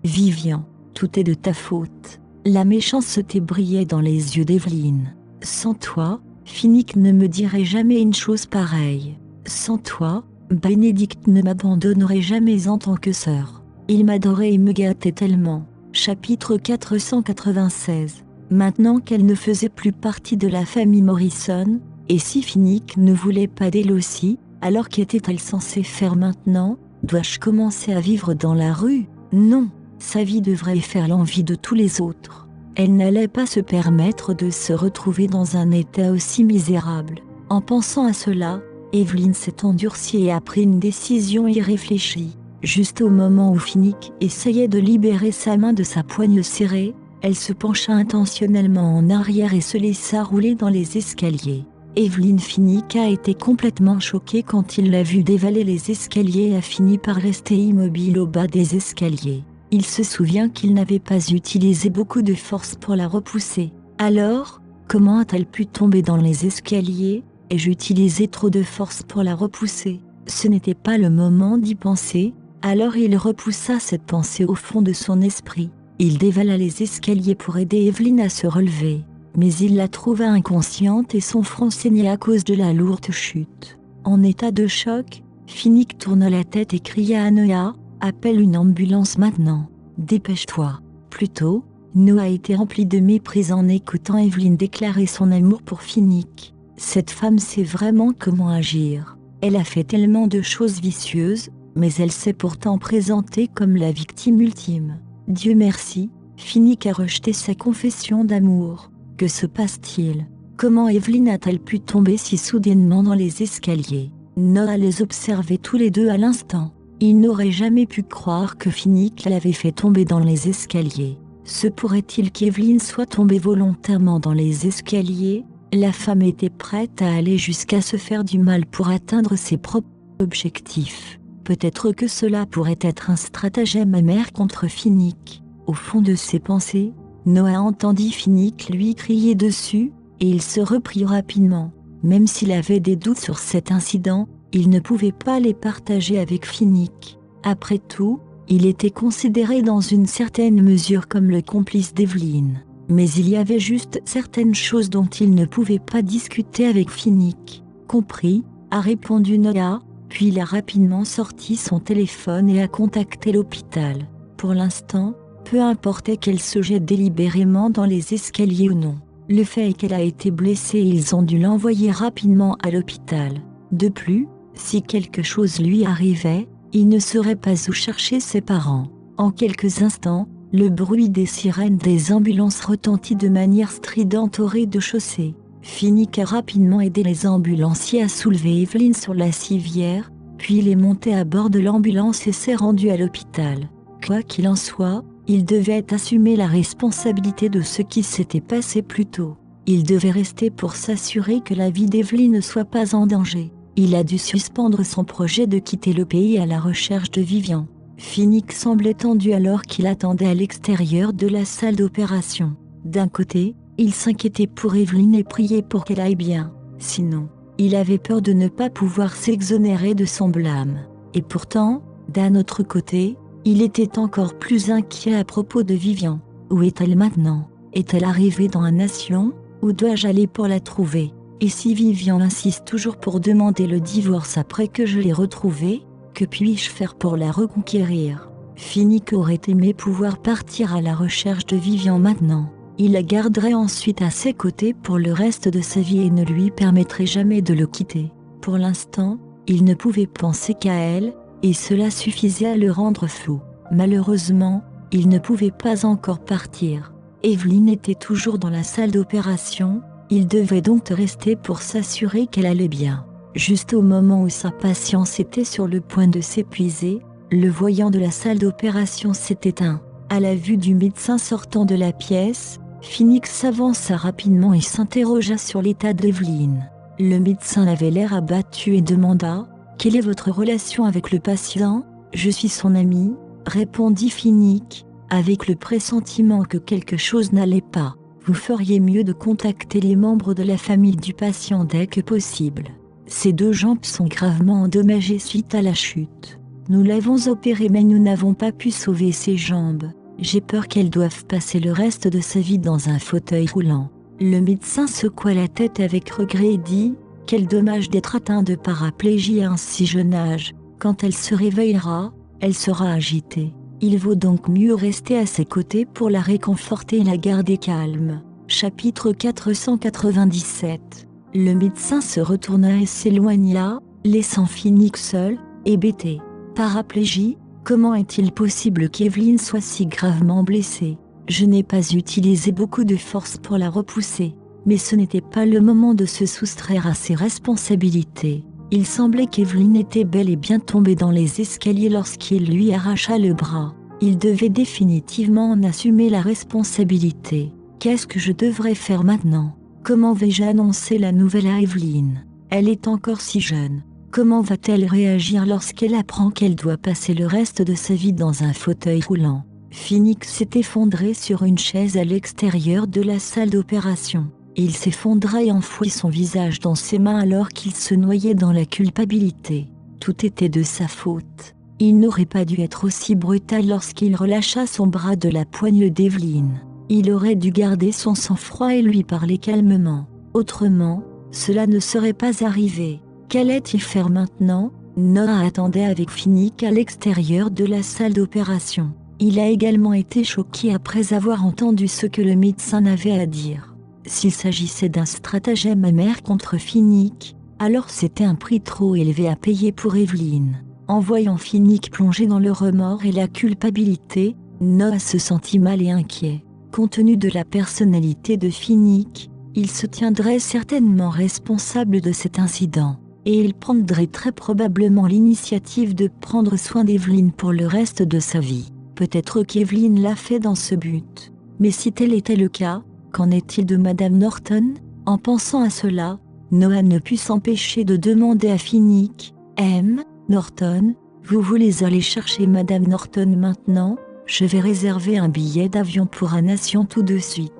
Vivian, tout est de ta faute. La méchanceté brillait dans les yeux d'Evelyne. Sans toi, Finnick ne me dirait jamais une chose pareille. Sans toi, Bénédicte ne m'abandonnerait jamais en tant que sœur. Il m'adorait et me gâtait tellement. Chapitre 496. Maintenant qu'elle ne faisait plus partie de la famille Morrison, et si Finnick ne voulait pas d'elle aussi, alors qu'était-elle censée faire maintenant ? Dois-je commencer à vivre dans la rue ? Non, sa vie devrait faire l'envie de tous les autres. Elle n'allait pas se permettre de se retrouver dans un état aussi misérable. En pensant à cela, Evelyne s'est endurcie et a pris une décision irréfléchie. Juste au moment où Finnick essayait de libérer sa main de sa poigne serrée, elle se pencha intentionnellement en arrière et se laissa rouler dans les escaliers. Evelyne Finnick a été complètement choquée quand il l'a vue dévaler les escaliers et a fini par rester immobile au bas des escaliers. Il se souvient qu'il n'avait pas utilisé beaucoup de force pour la repousser. Alors, comment a-t-elle pu tomber dans les escaliers ? Ai-je utilisé trop de force pour la repousser ? Ce n'était pas le moment d'y penser, alors il repoussa cette pensée au fond de son esprit. Il dévala les escaliers pour aider Evelyne à se relever. Mais il la trouva inconsciente et son front saignait à cause de la lourde chute. En état de choc, Finnick tourna la tête et cria à Noah « Appelle une ambulance maintenant, dépêche-toi ». Plus tôt, Noah était rempli de mépris en écoutant Evelyne déclarer son amour pour Finnick. Cette femme sait vraiment comment agir. Elle a fait tellement de choses vicieuses, mais elle s'est pourtant présentée comme la victime ultime. Dieu merci, Finnick a rejeté sa confession d'amour. Que se passe-t-il ? Comment Evelyne a-t-elle pu tomber si soudainement dans les escaliers ? Noah les observait tous les deux à l'instant. Il n'aurait jamais pu croire que Finnick l'avait fait tomber dans les escaliers. Se pourrait-il qu'Evelyne soit tombée volontairement dans les escaliers ? La femme était prête à aller jusqu'à se faire du mal pour atteindre ses propres objectifs. Peut-être que cela pourrait être un stratagème amer contre Finnick. Au fond de ses pensées, Noah entendit Finnick lui crier dessus, et il se reprit rapidement. Même s'il avait des doutes sur cet incident, il ne pouvait pas les partager avec Finnick. Après tout, il était considéré dans une certaine mesure comme le complice d'Evelyne. Mais il y avait juste certaines choses dont il ne pouvait pas discuter avec Finnick. Compris, a répondu Noah, puis il a rapidement sorti son téléphone et a contacté l'hôpital. Pour l'instant, peu importait qu'elle se jette délibérément dans les escaliers ou non. Le fait est qu'elle a été blessée et ils ont dû l'envoyer rapidement à l'hôpital. De plus, si quelque chose lui arrivait, il ne saurait pas où chercher ses parents. En quelques instants, le bruit des sirènes des ambulances retentit de manière stridente au rez-de-chaussée. Finnick a rapidement aidé les ambulanciers à soulever Evelyn sur la civière, puis il est monté à bord de l'ambulance et s'est rendu à l'hôpital. Quoi qu'il en soit, il devait assumer la responsabilité de ce qui s'était passé plus tôt. Il devait rester pour s'assurer que la vie d'Evelyn ne soit pas en danger. Il a dû suspendre son projet de quitter le pays à la recherche de Vivian. Finnick semblait tendu alors qu'il attendait à l'extérieur de la salle d'opération. D'un côté, il s'inquiétait pour Evelyn et priait pour qu'elle aille bien. Sinon, il avait peur de ne pas pouvoir s'exonérer de son blâme. Et pourtant, d'un autre côté, il était encore plus inquiet à propos de Vivian. Où est-elle maintenant? Est-elle arrivée dans la nation? Où dois-je aller pour la trouver? Et si Vivian insiste toujours pour demander le divorce après que je l'ai retrouvée, que puis-je faire pour la reconquérir? Finnick aurait aimé pouvoir partir à la recherche de Vivian maintenant. Il la garderait ensuite à ses côtés pour le reste de sa vie et ne lui permettrait jamais de le quitter. Pour l'instant, il ne pouvait penser qu'à elle, et cela suffisait à le rendre fou. Malheureusement, il ne pouvait pas encore partir. Evelyn était toujours dans la salle d'opération, il devait donc rester pour s'assurer qu'elle allait bien. Juste au moment où sa patience était sur le point de s'épuiser, le voyant de la salle d'opération s'est éteint. À la vue du médecin sortant de la pièce, Finnick s'avança rapidement et s'interrogea sur l'état d'Evelyn. Le médecin avait l'air abattu et demanda « Quelle est votre relation avec le patient ?»« Je suis son ami », répondit Finnick, avec le pressentiment que quelque chose n'allait pas. « Vous feriez mieux de contacter les membres de la famille du patient dès que possible. Ses 2 jambes sont gravement endommagées suite à la chute. Nous l'avons opéré mais nous n'avons pas pu sauver ses jambes. J'ai peur qu'elles doivent passer le reste de sa vie dans un fauteuil roulant. » Le médecin secoua la tête avec regret et dit « Quel dommage d'être atteint de paraplégie à un si jeune âge. Quand elle se réveillera, elle sera agitée. Il vaut donc mieux rester à ses côtés pour la réconforter et la garder calme. » Chapitre 497. Le médecin se retourna et s'éloigna, laissant Finnick seul, hébété. Paraplégie? Comment est-il possible qu'Evelyn soit si gravement blessée? Je n'ai pas utilisé beaucoup de force pour la repousser, mais ce n'était pas le moment de se soustraire à ses responsabilités. Il semblait qu'Evelyn était bel et bien tombée dans les escaliers lorsqu'il lui arracha le bras. Il devait définitivement en assumer la responsabilité. Qu'est-ce que je devrais faire maintenant? Comment vais-je annoncer la nouvelle à Evelyn? Elle est encore si jeune. Comment va-t-elle réagir lorsqu'elle apprend qu'elle doit passer le reste de sa vie dans un fauteuil roulant? Finnick s'est effondré sur une chaise à l'extérieur de la salle d'opération. Il s'effondra et enfouit son visage dans ses mains alors qu'il se noyait dans la culpabilité. Tout était de sa faute. Il n'aurait pas dû être aussi brutal lorsqu'il relâcha son bras de la poigne d'Evelyn. Il aurait dû garder son sang-froid et lui parler calmement. Autrement, cela ne serait pas arrivé. Qu'allait-il faire maintenant? Noah attendait avec Finnick à l'extérieur de la salle d'opération. Il a également été choqué après avoir entendu ce que le médecin avait à dire. S'il s'agissait d'un stratagème amer contre Finnick, alors c'était un prix trop élevé à payer pour Evelyn. En voyant Finnick plongé dans le remords et la culpabilité, Noah se sentit mal et inquiet. Compte tenu de la personnalité de Finnick, il se tiendrait certainement responsable de cet incident. Et il prendrait très probablement l'initiative de prendre soin d'Evelyn pour le reste de sa vie. Peut-être qu'Evelyn l'a fait dans ce but. Mais si tel était le cas, qu'en est-il de Madame Norton? En pensant à cela, Noah ne put s'empêcher de demander à Finnick « M. Norton, vous voulez aller chercher Madame Norton maintenant? Je vais réserver un billet d'avion pour la nation tout de suite. »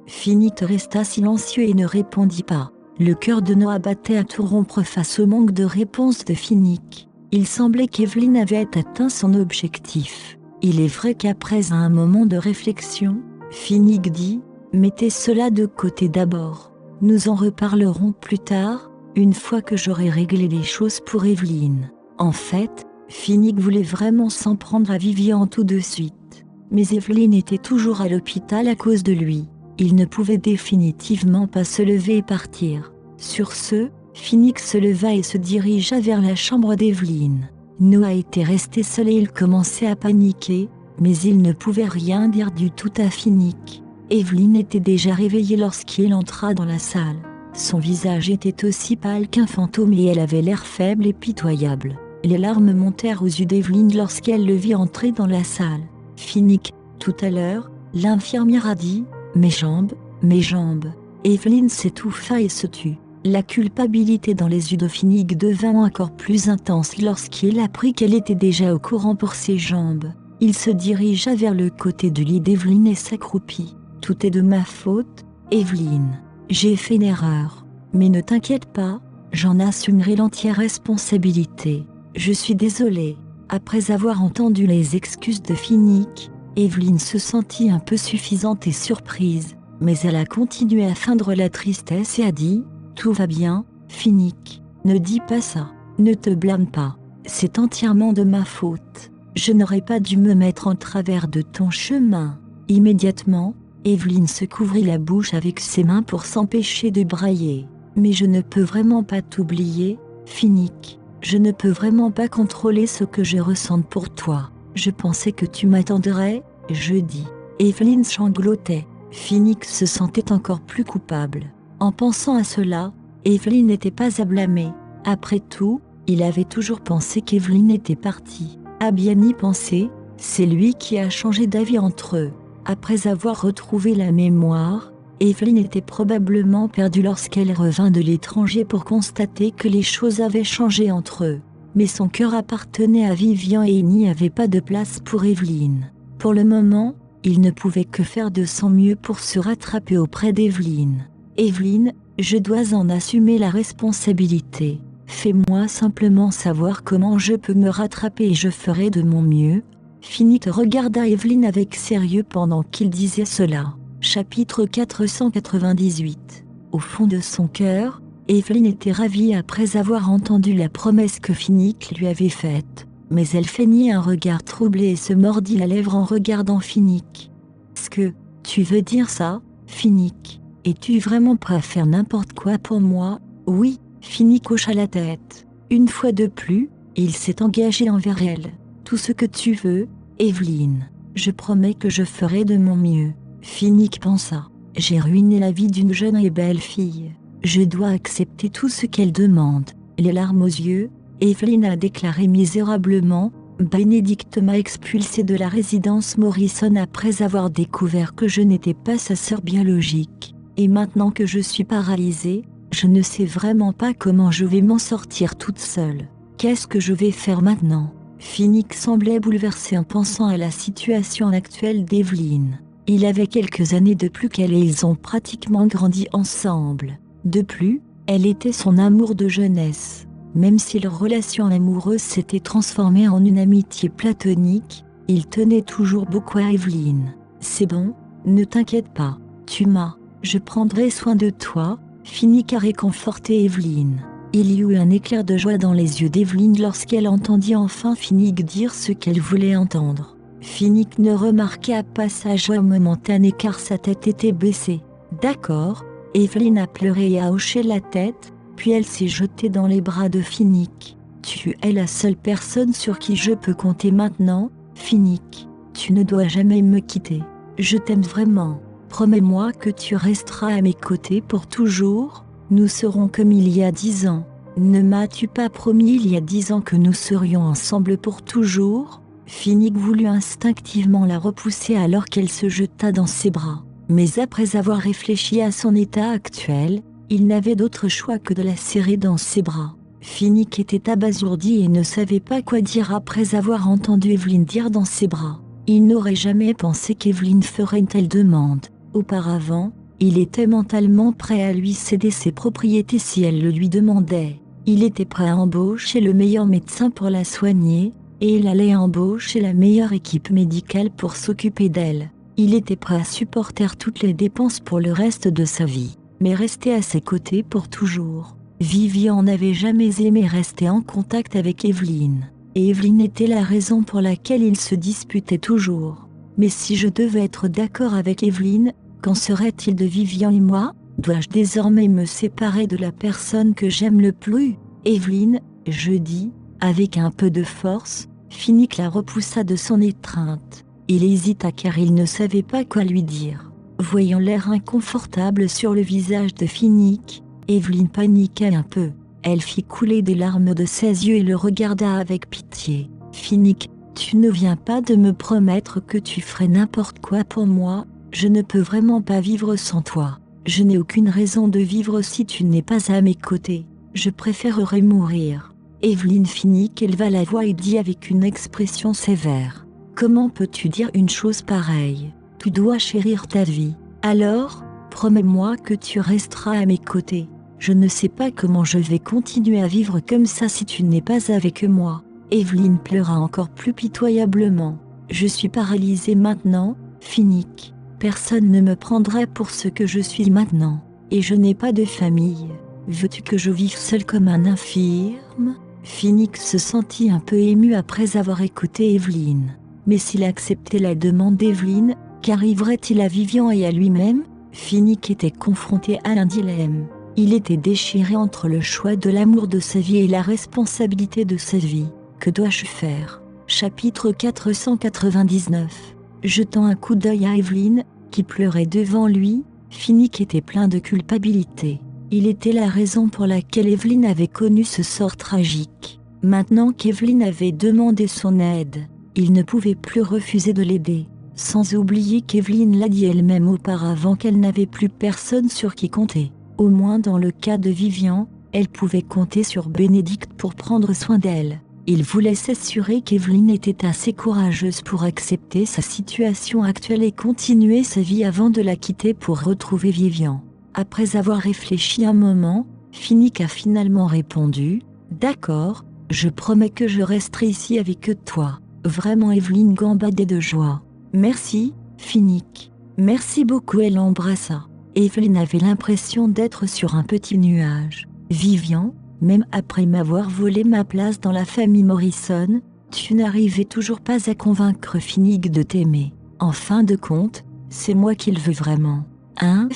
Finnick resta silencieux et ne répondit pas. Le cœur de Noah battait à tout rompre face au manque de réponse de Finnick. Il semblait qu'Evelyn avait atteint son objectif. Il est vrai qu'après un moment de réflexion, Finnick dit « Mettez cela de côté d'abord. Nous en reparlerons plus tard, une fois que j'aurai réglé les choses pour Evelyn. » En fait, Finnick voulait vraiment s'en prendre à Vivian tout de suite. Mais Evelyn était toujours à l'hôpital à cause de lui. Il ne pouvait définitivement pas se lever et partir. Sur ce, Phoenix se leva et se dirigea vers la chambre d'Evelyn. Noah était resté seul et il commençait à paniquer, mais il ne pouvait rien dire du tout à Phoenix. Evelyn était déjà réveillée lorsqu'il entra dans la salle. Son visage était aussi pâle qu'un fantôme et elle avait l'air faible et pitoyable. Les larmes montèrent aux yeux d'Evelyn lorsqu'elle le vit entrer dans la salle. « Phoenix, tout à l'heure, l'infirmière a dit « Mes jambes, mes jambes ». Evelyn s'étouffa et se tut. La culpabilité dans les yeux de Phoenix devint encore plus intense lorsqu'il apprit qu'elle était déjà au courant pour ses jambes. Il se dirigea vers le côté du lit d'Evelyn et s'accroupit. « Tout est de ma faute, Evelyn. J'ai fait une erreur. Mais ne t'inquiète pas, j'en assumerai l'entière responsabilité. Je suis désolée. » Après avoir entendu les excuses de Phoenix, Evelyn se sentit un peu suffisante et surprise, mais elle a continué à feindre la tristesse et a dit « Tout va bien, Phoenix. Ne dis pas ça. Ne te blâme pas. C'est entièrement de ma faute. Je n'aurais pas dû me mettre en travers de ton chemin. » Immédiatement, Evelyn se couvrit la bouche avec ses mains pour s'empêcher de brailler. « Mais je ne peux vraiment pas t'oublier, Phoenix. Je ne peux vraiment pas contrôler ce que je ressens pour toi. Je pensais que tu m'attendrais, je dis. » Evelyn sanglotait. Phoenix se sentait encore plus coupable. En pensant à cela, Evelyn n'était pas à blâmer. Après tout, il avait toujours pensé qu'Evelyn était partie. À bien y penser, c'est lui qui a changé d'avis entre eux. Après avoir retrouvé la mémoire, Evelyn était probablement perdue lorsqu'elle revint de l'étranger pour constater que les choses avaient changé entre eux. Mais son cœur appartenait à Vivian et il n'y avait pas de place pour Evelyn. Pour le moment, il ne pouvait que faire de son mieux pour se rattraper auprès d'Evelyn. « Evelyn, je dois en assumer la responsabilité. Fais-moi simplement savoir comment je peux me rattraper et je ferai de mon mieux. » Phoenix regarda Evelyn avec sérieux pendant qu'il disait cela. Chapitre 498. Au fond de son cœur, Evelyn était ravie après avoir entendu la promesse que Phoenix lui avait faite. Mais elle feignit un regard troublé et se mordit la lèvre en regardant Phoenix. « Est-ce que tu veux dire ça, Phoenix? Es-tu vraiment prêt à faire n'importe quoi pour moi ?» « Oui. » Phoenix hocha la tête. Une fois de plus, il s'est engagé envers elle. « Tout ce que tu veux, Evelyn. Je promets que je ferai de mon mieux. » Phoenix pensa. « J'ai ruiné la vie d'une jeune et belle fille. Je dois accepter tout ce qu'elle demande. » Les larmes aux yeux, Evelyn a déclaré misérablement « Bénédicte m'a expulsée de la résidence Morrison après avoir découvert que je n'étais pas sa sœur biologique. Et maintenant que je suis paralysée, je ne sais vraiment pas comment je vais m'en sortir toute seule. Qu'est-ce que je vais faire maintenant ?» Phoenix semblait bouleversé en pensant à la situation actuelle d'Evelyn. Il avait quelques années de plus qu'elle et ils ont pratiquement grandi ensemble. De plus, elle était son amour de jeunesse. Même si leur relation amoureuse s'était transformée en une amitié platonique, il tenait toujours beaucoup à Evelyn. « C'est bon, ne t'inquiète pas, tu m'as. Je prendrai soin de toi. » Phoenix a réconforté Evelyn. Il y eut un éclair de joie dans les yeux d'Evelyn lorsqu'elle entendit enfin Phoenix dire ce qu'elle voulait entendre. Phoenix ne remarqua pas sa joie momentanée car sa tête était baissée. « D'accord. » Evelyn a pleuré et a hoché la tête, puis elle s'est jetée dans les bras de Phoenix. « Tu es la seule personne sur qui je peux compter maintenant, Phoenix. Tu ne dois jamais me quitter. Je t'aime vraiment. Promets-moi que tu resteras à mes côtés pour toujours. Nous serons comme il y a 10 ans. Ne m'as-tu pas promis il y a 10 ans que nous serions ensemble pour toujours ?» Phoenix voulut instinctivement la repousser alors qu'elle se jeta dans ses bras. Mais après avoir réfléchi à son état actuel, il n'avait d'autre choix que de la serrer dans ses bras. Phoenix était abasourdi et ne savait pas quoi dire après avoir entendu Evelyn dire dans ses bras. Il n'aurait jamais pensé qu'Evelyn ferait une telle demande. Auparavant, il était mentalement prêt à lui céder ses propriétés si elle le lui demandait. Il était prêt à embaucher le meilleur médecin pour la soigner, et il allait embaucher la meilleure équipe médicale pour s'occuper d'elle. Il était prêt à supporter toutes les dépenses pour le reste de sa vie, mais rester à ses côtés pour toujours. Vivian n'avait jamais aimé rester en contact avec Evelyn, et Evelyn était la raison pour laquelle ils se disputaient toujours. « Mais si je devais être d'accord avec Evelyn, qu'en serait-il de Vivian et moi ?» Dois-je désormais me séparer de la personne que j'aime le plus, Evelyne, je dis, avec un peu de force. Finnick la repoussa de son étreinte. Il hésita car il ne savait pas quoi lui dire. Voyant l'air inconfortable sur le visage de Finnick, Evelyne paniqua un peu. Elle fit couler des larmes de ses yeux et le regarda avec pitié. Finnick, tu ne viens pas de me promettre que tu ferais n'importe quoi pour moi? Je ne peux vraiment pas vivre sans toi. Je n'ai aucune raison de vivre si tu n'es pas à mes côtés. Je préférerais mourir. Evelyne Finnick éleva la voix et dit avec une expression sévère. Comment peux-tu dire une chose pareille? Tu dois chérir ta vie. Alors, promets-moi que tu resteras à mes côtés. Je ne sais pas comment je vais continuer à vivre comme ça si tu n'es pas avec moi. Evelyne pleura encore plus pitoyablement. Je suis paralysée maintenant, Finnick. Personne ne me prendrait pour ce que je suis maintenant. Et je n'ai pas de famille. Veux-tu que je vive seule comme un infirme? Finnick se sentit un peu ému après avoir écouté Evelyne. Mais s'il acceptait la demande d'Evelyne, qu'arriverait-il à Vivian et à lui-même? Finnick était confronté à un dilemme. Il était déchiré entre le choix de l'amour de sa vie et la responsabilité de sa vie. Que dois-je faire? Chapitre 499. Jetant un coup d'œil à Evelyne, qui pleurait devant lui, Finnick était plein de culpabilité. Il était la raison pour laquelle Evelyne avait connu ce sort tragique. Maintenant qu'Evelyne avait demandé son aide, il ne pouvait plus refuser de l'aider. Sans oublier qu'Evelyne l'a dit elle-même auparavant qu'elle n'avait plus personne sur qui compter. Au moins dans le cas de Vivian, elle pouvait compter sur Bénédicte pour prendre soin d'elle. Il voulait s'assurer qu'Evelyne était assez courageuse pour accepter sa situation actuelle et continuer sa vie avant de la quitter pour retrouver Vivian. Après avoir réfléchi un moment, Finnick a finalement répondu « D'accord, je promets que je resterai ici avec toi. » Vraiment Evelyne gambadait de joie. « Merci, Finnick. Merci beaucoup. » Elle l'embrassa. Evelyne avait l'impression d'être sur un petit nuage. « Vivian, même après m'avoir volé ma place dans la famille Morrison, tu n'arrivais toujours pas à convaincre Finnick de t'aimer. En fin de compte, c'est moi qu'il veut vraiment. Hein? »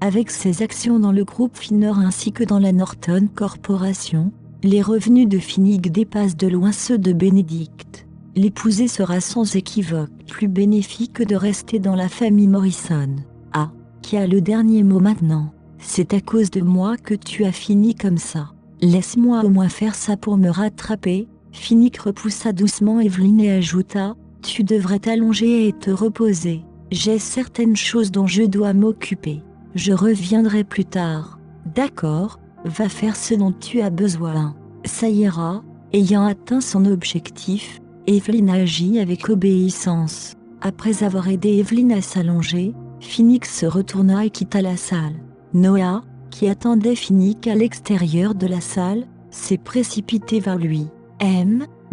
Avec ses actions dans le groupe Finor ainsi que dans la Norton Corporation, les revenus de Finnick dépassent de loin ceux de Bénédicte. L'épouser sera sans équivoque plus bénéfique de rester dans la famille Morrison. Ah, qui a le dernier mot maintenant? C'est à cause de moi que tu as fini comme ça. Laisse-moi au moins faire ça pour me rattraper. Finnick repoussa doucement Evelyne et ajouta, tu devrais t'allonger et te reposer. J'ai certaines choses dont je dois m'occuper. Je reviendrai plus tard. D'accord, va faire ce dont tu as besoin. Ça ira. Ayant atteint son objectif, Evelyne agit avec obéissance. Après avoir aidé Evelyne à s'allonger, Finnick se retourna et quitta la salle. Noah, qui attendait Finnick à l'extérieur de la salle, s'est précipité vers lui.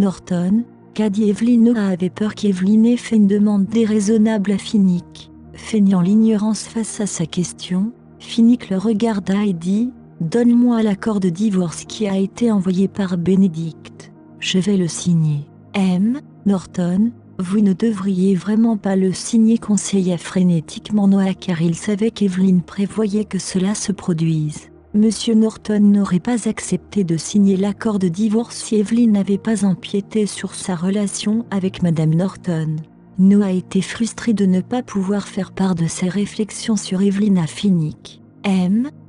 Norton, qu'a dit Evelyne? Noah avait peur qu'Evelyne ait fait une demande déraisonnable à Finnick. Feignant l'ignorance face à sa question, Finnick le regarda et dit « Donne-moi l'accord de divorce qui a été envoyé par Bénédicte. Je vais le signer. » Norton, vous ne devriez vraiment pas le signer, conseilla frénétiquement Noah car il savait qu'Evelyne prévoyait que cela se produise. Monsieur Norton n'aurait pas accepté de signer l'accord de divorce si Evelyne n'avait pas empiété sur sa relation avec Madame Norton. Noah était frustré de ne pas pouvoir faire part de ses réflexions sur Evelyne à Finnick.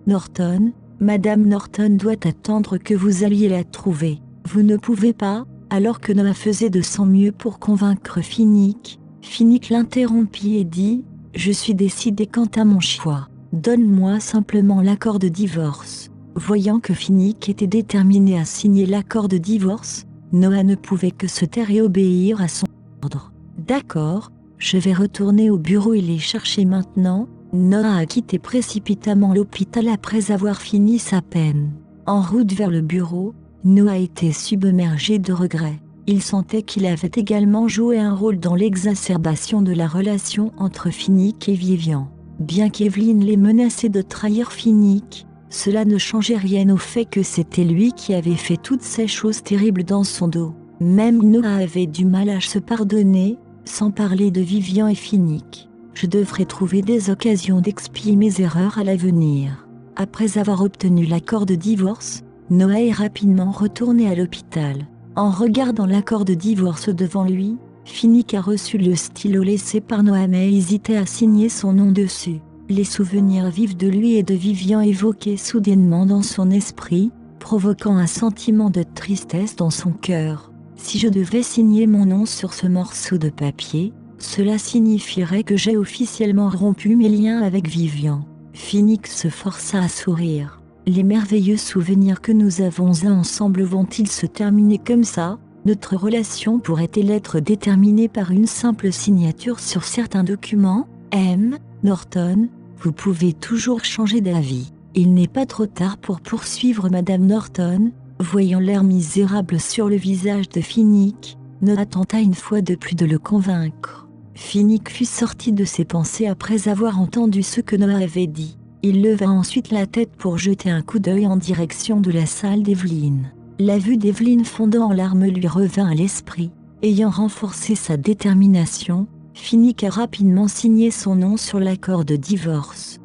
Norton, Madame Norton doit attendre que vous alliez la trouver. Vous ne pouvez pas, alors que Noah faisait de son mieux pour convaincre Finnick. Finnick l'interrompit et dit « Je suis décidé quant à mon choix. Donne-moi simplement l'accord de divorce. » Voyant que Finnick était déterminé à signer l'accord de divorce, Noah ne pouvait que se taire et obéir à son ordre. D'accord, je vais retourner au bureau et les chercher maintenant. Noah a quitté précipitamment l'hôpital après avoir fini sa peine. En route vers le bureau, Noah était submergé de regrets. Il sentait qu'il avait également joué un rôle dans l'exacerbation de la relation entre Finnick et Vivian. Bien qu'Evelyne l'ait menacé de trahir Finnick, cela ne changeait rien au fait que c'était lui qui avait fait toutes ces choses terribles dans son dos. Même Noah avait du mal à se pardonner, sans parler de Vivian et Finnick. Je devrais trouver des occasions d'expier mes erreurs à l'avenir. Après avoir obtenu l'accord de divorce, Noah est rapidement retourné à l'hôpital. En regardant l'accord de divorce devant lui, Finnick a reçu le stylo laissé par Noah mais hésitait à signer son nom dessus. Les souvenirs vifs de lui et de Vivian évoquaient soudainement dans son esprit, provoquant un sentiment de tristesse dans son cœur. Si je devais signer mon nom sur ce morceau de papier, cela signifierait que j'ai officiellement rompu mes liens avec Vivian. Finnick se força à sourire. Les merveilleux souvenirs que nous avons ensemble vont-ils se terminer comme ça ? Notre relation pourrait-elle être déterminée par une simple signature sur certains documents ? M. Norton, vous pouvez toujours changer d'avis. Il n'est pas trop tard pour poursuivre Madame Norton. Voyant l'air misérable sur le visage de Finnick, Noah tenta une fois de plus de le convaincre. Finnick fut sorti de ses pensées après avoir entendu ce que Noah avait dit. Il leva ensuite la tête pour jeter un coup d'œil en direction de la salle d'Evelyn. La vue d'Evelyn fondant en larmes lui revint à l'esprit. Ayant renforcé sa détermination, Finnick a rapidement signé son nom sur l'accord de divorce.